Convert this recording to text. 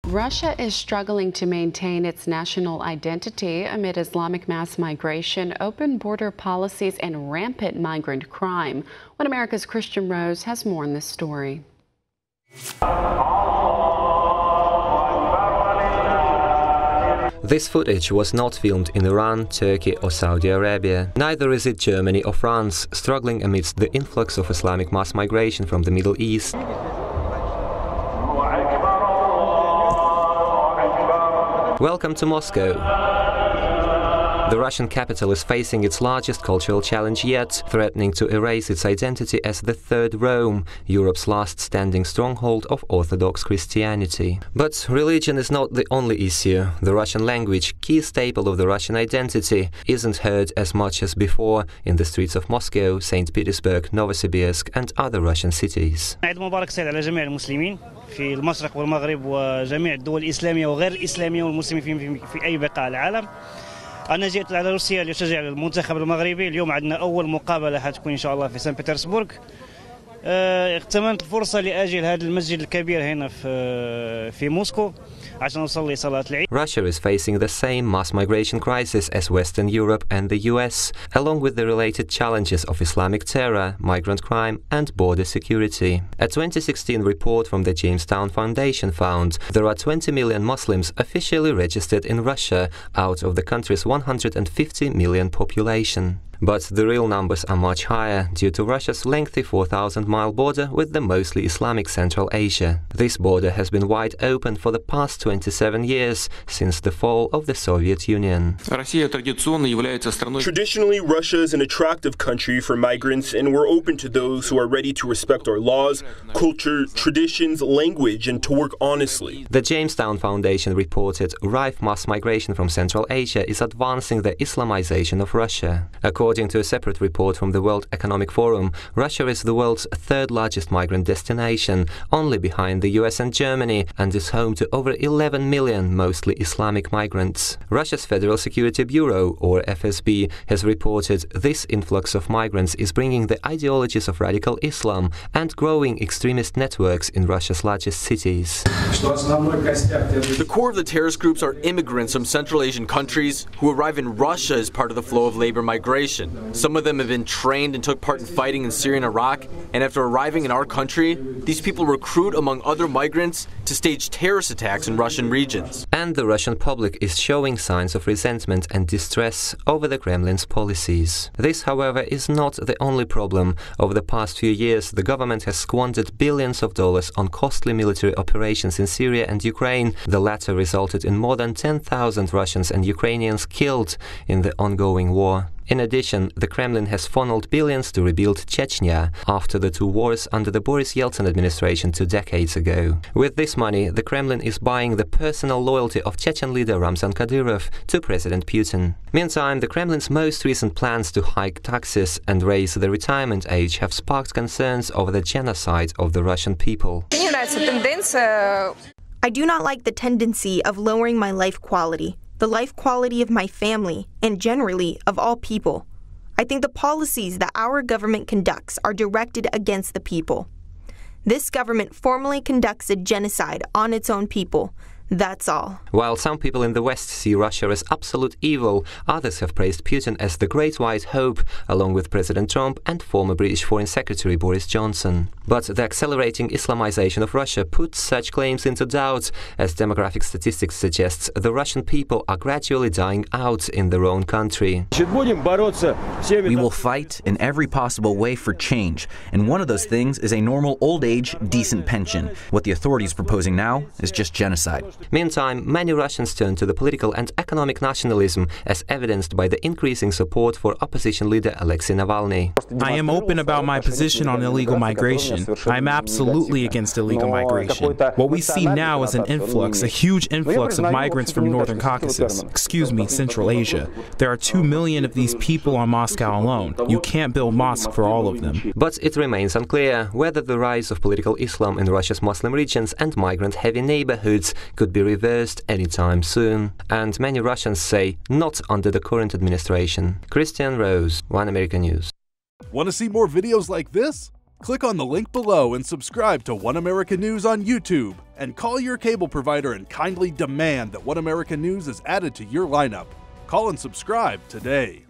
Russia is struggling to maintain its national identity amid Islamic mass migration, open border policies, and rampant migrant crime. One America's Kristian Rouz has more on this story. This footage was not filmed in Iran, Turkey or Saudi Arabia. Neither is it Germany or France, struggling amidst the influx of Islamic mass migration from the Middle East. Welcome to Moscow. The Russian capital is facing its largest cultural challenge yet, threatening to erase its identity as the Third Rome, Europe's last standing stronghold of Orthodox Christianity. But religion is not the only issue. The Russian language, key staple of the Russian identity, isn't heard as much as before in the streets of Moscow, St. Petersburg, Novosibirsk and other Russian cities. في المشرق والمغرب وجميع الدول الإسلامية وغير الإسلامية والمسلمين في أي بقاع العالم. أنا جئت على روسيا لأشجع المنتخب المغربي. اليوم عندنا أول مقابلة حتكون إن شاء الله في سان بطرسبورغ. اغتنمت الفرصة لأجي لهذا المسجد الكبير هنا في موسكو عشان نصلي صلاة العيد. Russia is facing the same mass migration crisis as Western Europe and the US, along with the related challenges of Islamic terror, migrant crime and border security. A 2016 report from the Jamestown Foundation found there are 20 million Muslims officially registered in Russia out of the country's 150 million population. But the real numbers are much higher due to Russia's lengthy 4,000-mile border with the mostly Islamic Central Asia. This border has been wide open for the past 27 years, since the fall of the Soviet Union. Traditionally, Russia is an attractive country for migrants, and we're open to those who are ready to respect our laws, culture, traditions, language, and to work honestly. The Jamestown Foundation reported rife mass migration from Central Asia is advancing the Islamization of Russia. According to a separate report from the World Economic Forum, Russia is the world's third largest migrant destination, only behind the US and Germany, and is home to over 11 million mostly Islamic migrants. Russia's Federal Security Bureau, or FSB, has reported this influx of migrants is bringing the ideologies of radical Islam and growing extremist networks in Russia's largest cities. The core of the terrorist groups are immigrants from Central Asian countries who arrive in Russia as part of the flow of labor migration. Some of them have been trained and took part in fighting in Syria and Iraq, and after arriving in our country, these people recruit among other migrants to stage terrorist attacks in Russian regions. And the Russian public is showing signs of resentment and distress over the Kremlin's policies. This, however, is not the only problem. Over the past few years, the government has squandered billions of dollars on costly military operations in Syria and Ukraine. The latter resulted in more than 10,000 Russians and Ukrainians killed in the ongoing war. In addition, the Kremlin has funneled billions to rebuild Chechnya after the two wars under the Boris Yeltsin administration 2 decades ago. With this money, the Kremlin is buying the personal loyalty of Chechen leader Ramzan Kadyrov to President Putin. Meantime, the Kremlin's most recent plans to hike taxes and raise the retirement age have sparked concerns over the genocide of the Russian people. I do not like the tendency of lowering my life quality, the life quality of my family, and generally of all people. I think the policies that our government conducts are directed against the people. This government formally conducts a genocide on its own people. That's all. While some people in the West see Russia as absolute evil, others have praised Putin as the great white hope, along with President Trump and former British Foreign Secretary Boris Johnson. But the accelerating Islamization of Russia puts such claims into doubt, as demographic statistics suggests the Russian people are gradually dying out in their own country. We will fight in every possible way for change, and one of those things is a normal old age, decent pension. What the authorities are proposing now is just genocide. Meantime, many Russians turn to the political and economic nationalism, as evidenced by the increasing support for opposition leader Alexei Navalny. I am open about my position on illegal migration. I am absolutely against illegal migration. What we see now is an influx, a huge influx of migrants from Northern Caucasus, Central Asia. There are 2 million of these people on Moscow alone. You can't build mosques for all of them. But it remains unclear whether the rise of political Islam in Russia's Muslim regions and migrant-heavy neighborhoods could be reversed anytime soon. And many Russians say not under the current administration. Kristian Rouz, One American News. Want to see more videos like this? Click on the link below and subscribe to One America News on YouTube, and call your cable provider and kindly demand that One America News is added to your lineup. Call and subscribe today.